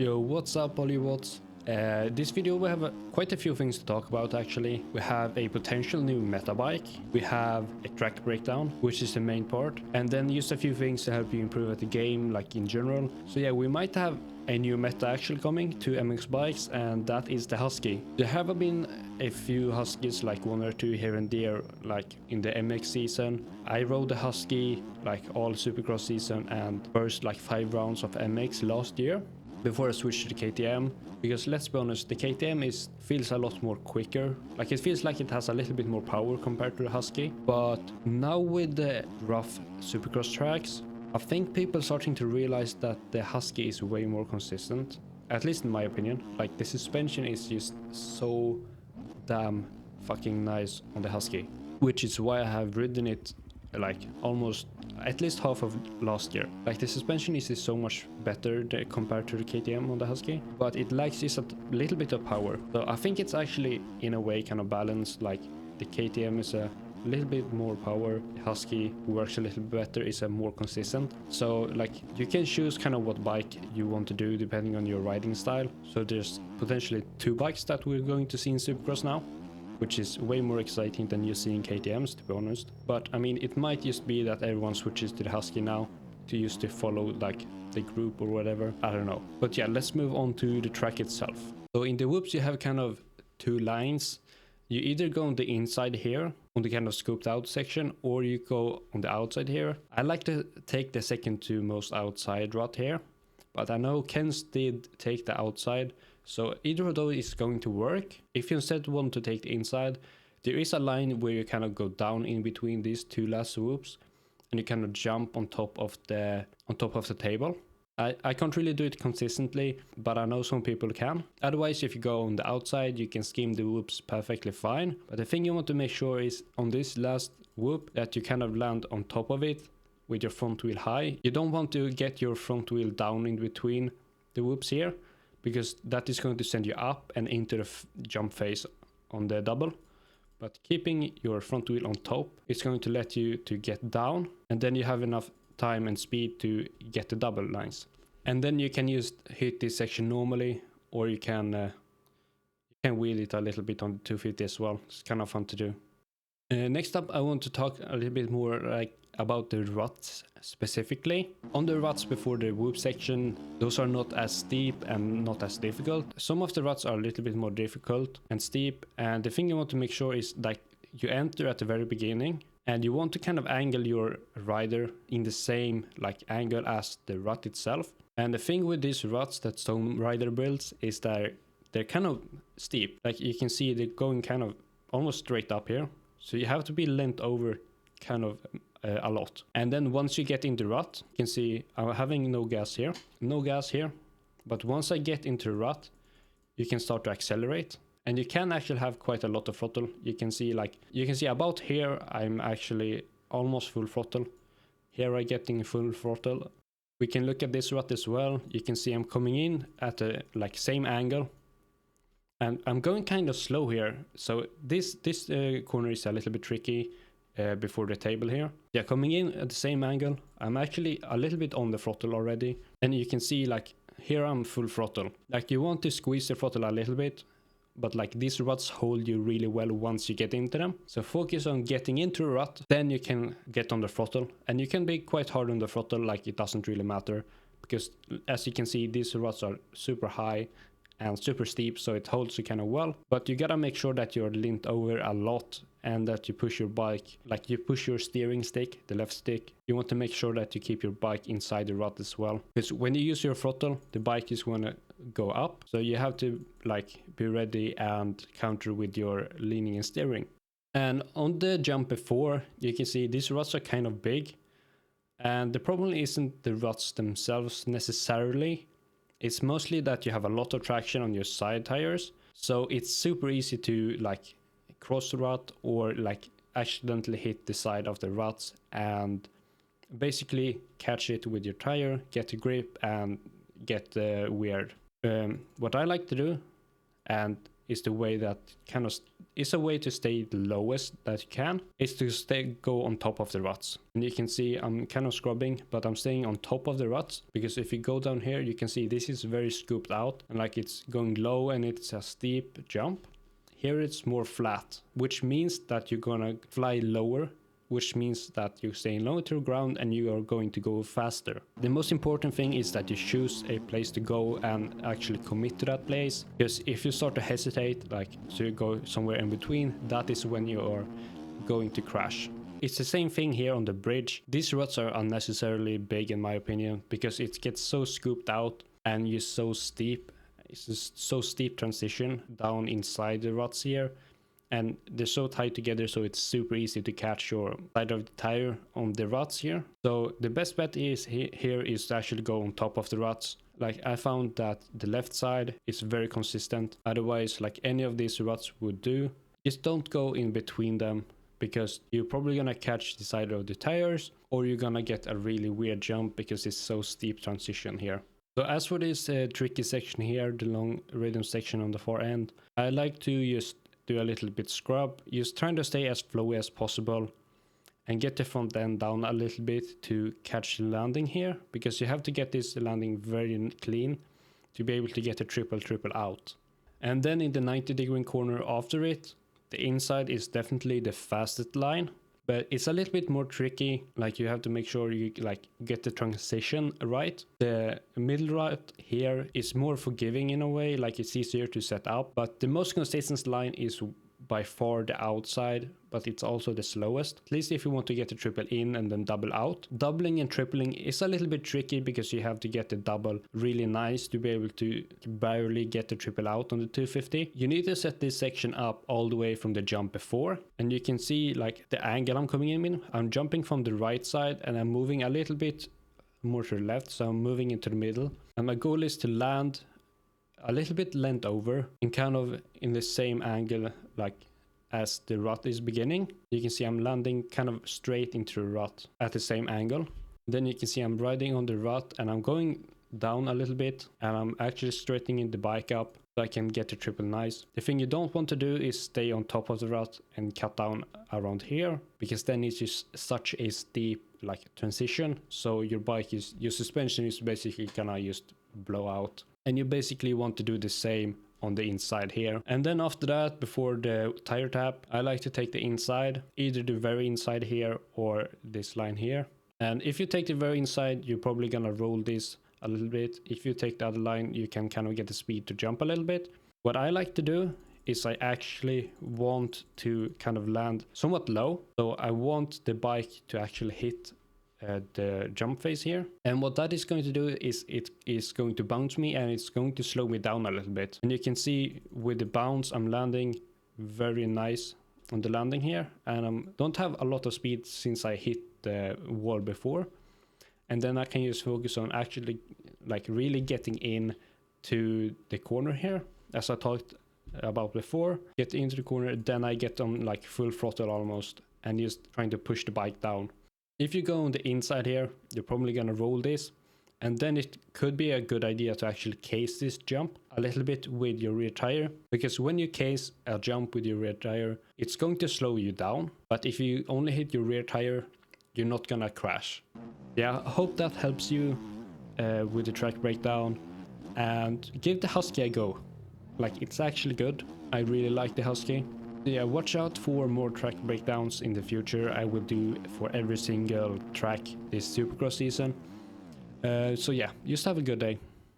Yo, what's up, Polywots? This video we have quite a few things to talk about actually. We have a potential new meta bike, we have a track breakdown, which is the main part, and then just a few things to help you improve at the game, like in general. So yeah, we might have a new meta actually coming to MxBikes, and that is the Husky. There have been a few Huskies, like one or two here and there, like in the MX season. I rode the Husky like all Supercross season and first like 5 rounds of MX last year, before I switched to the KTM, because let's be honest, the KTM feels a lot more quicker. Like it feels like it has a little bit more power compared to the Husky. But now with the rough Supercross tracks, I think people are starting to realize that the Husky is way more consistent. At least in my opinion. Like the suspension is just so damn fucking nice on the Husky, which is why I have ridden it like almost at least half of last year. Like the suspension is so much better compared to the KTM on the Husky, but it lacks just a little bit of power. So I think it's actually in a way kind of balanced. Like the KTM is a little bit more power, the Husky works a little bit better, is a more consistent. So like you can choose kind of what bike you want to do depending on your riding style. So there's potentially 2 bikes that we're going to see in Supercross now, which is way more exciting than you seeing KTMs, to be honest. But I mean, it might just be that everyone switches to the Husky now to use to follow like the group or whatever. I don't know. But yeah, let's move on to the track itself. So in the whoops, you have kind of 2 lines. You either go on the inside here, on the kind of scooped out section, or you go on the outside here. I like to take the second to most outside rut here, but I know Ken's did take the outside. So either of those is going to work. If you instead want to take the inside, there is a line where you kind of go down in between these 2 last swoops, and you kind of jump on top of the table. I can't really do it consistently, but I know some people can. Otherwise, if you go on the outside, you can skim the whoops perfectly fine. But the thing you want to make sure is on this last whoop that you kind of land on top of it with your front wheel high. You don't want to get your front wheel down in between the whoops here, because that is going to send you up and into the jump phase on the double. But keeping your front wheel on top is going to let you to get down, and then you have enough time and speed to get the double lines. And then you can just hit this section normally, or you can wheel it a little bit on the 250 as well. It's kind of fun to do. Next up, I want to talk a little bit more like about the ruts specifically. On the ruts before the whoop section, those are not as steep and not as difficult. Some of the ruts are a little bit more difficult and steep, and the thing you want to make sure is that you enter at the very beginning, and you want to kind of angle your rider in the same like angle as the rut itself. And the thing with these ruts that some rider builds is that they're kind of steep. Like you can see they're going kind of almost straight up here. So you have to be leant over kind of a lot. And then once you get in the rut, you can see I'm having no gas here. But once I get into the rut, you can start to accelerate. And you can actually have quite a lot of throttle. You can see about here, I'm actually almost full throttle. Here I'm getting full throttle. We can look at this rut as well. You can see I'm coming in at a like same angle. And I'm going kind of slow here. So this corner is a little bit tricky before the table here. Yeah, coming in at the same angle. I'm actually a little bit on the throttle already. And you can see like here I'm full throttle. Like you want to squeeze the throttle a little bit, but like these ruts hold you really well once you get into them. So focus on getting into a rut, then you can get on the throttle. And you can be quite hard on the throttle, like it doesn't really matter. Because as you can see, these ruts are super high and super steep, so it holds you kind of well. But you gotta make sure that you're leaned over a lot and that you push your bike, like you push your steering stick, the left stick. You want to make sure that you keep your bike inside the rut as well. Because when you use your throttle, the bike is gonna go up. So you have to like be ready and counter with your leaning and steering. And on the jump before, you can see these ruts are kind of big. And the problem isn't the ruts themselves necessarily. It's mostly that you have a lot of traction on your side tires. So it's super easy to like cross the rut or like accidentally hit the side of the ruts and basically catch it with your tire, get a grip and get weird. What I like to do, and is the way that kind of is a way to stay the lowest that you can, is to go on top of the ruts. And you can see I'm kind of scrubbing, but I'm staying on top of the ruts, because if you go down here you can see this is very scooped out and like it's going low and it's a steep jump. Here it's more flat, which means that you're gonna fly lower, which means that you're staying low to the ground and you are going to go faster. The most important thing is that you choose a place to go and actually commit to that place, because if you start to hesitate, like so you go somewhere in between, that is when you are going to crash. It's the same thing here on the bridge. These ruts are unnecessarily big in my opinion, because it gets so scooped out and you're so steep. It's just so steep transition down inside the ruts here. And they're so tight together, so it's super easy to catch your side of the tire on the ruts here. So the best bet is here is to actually go on top of the ruts. Like I found that the left side is very consistent. Otherwise, like any of these ruts would do, just don't go in between them, because you're probably gonna catch the side of the tires, or you're gonna get a really weird jump because it's so steep transition here. So as for this tricky section here, the long rhythm section on the far end, I like to just do a little bit scrub, just trying to stay as flowy as possible and get the front end down a little bit to catch the landing here, because you have to get this landing very clean to be able to get a triple out. And then in the 90-degree corner after it, the inside is definitely the fastest line, but it's a little bit more tricky. Like you have to make sure you like get the transition right. The middle right here is more forgiving in a way, like it's easier to set up, but the most consistent line is by far the outside, but it's also the slowest, at least if you want to get the triple in and then double out. Doubling and tripling is a little bit tricky, because you have to get the double really nice to be able to barely get the triple out on the 250. You need to set this section up all the way from the jump before, and you can see like the angle I'm coming in. I'm jumping from the right side and I'm moving a little bit more to the left, so I'm moving into the middle, and my goal is to land a little bit leant over and kind of in the same angle like as the rut is beginning. You can see I'm landing kind of straight into the rut at the same angle. Then you can see I'm riding on the rut and I'm going down a little bit, and I'm actually straightening the bike up so I can get the triple nice. The thing you don't want to do is stay on top of the rut and cut down around here, because then it's just such a steep like transition, so your suspension is basically gonna just blow out. And you basically want to do the same on the inside here. And then after that, before the tire tap, I like to take the inside, either the very inside here or this line here. And if you take the very inside, you're probably gonna roll this a little bit. If you take the other line, you can kind of get the speed to jump a little bit. What I like to do is I actually want to kind of land somewhat low. So I want the bike to actually hit the jump phase here, and what that is going to do is it is going to bounce me, and it's going to slow me down a little bit. And you can see with the bounce I'm landing very nice on the landing here, and I don't have a lot of speed since I hit the wall before. And then I can just focus on actually like really getting in to the corner here, as I talked about before. Get into the corner, then I get on like full throttle almost, and just trying to push the bike down. If you go on the inside here, you're probably gonna roll this, and then it could be a good idea to actually case this jump a little bit with your rear tire, because when you case a jump with your rear tire, it's going to slow you down, but if you only hit your rear tire, you're not gonna crash. Yeah, I hope that helps you with the track breakdown, and give the Husky a go. Like, it's actually good. I really like the Husky. Yeah, watch out for more track breakdowns in the future. I will do for every single track this Supercross season. So yeah, just have a good day.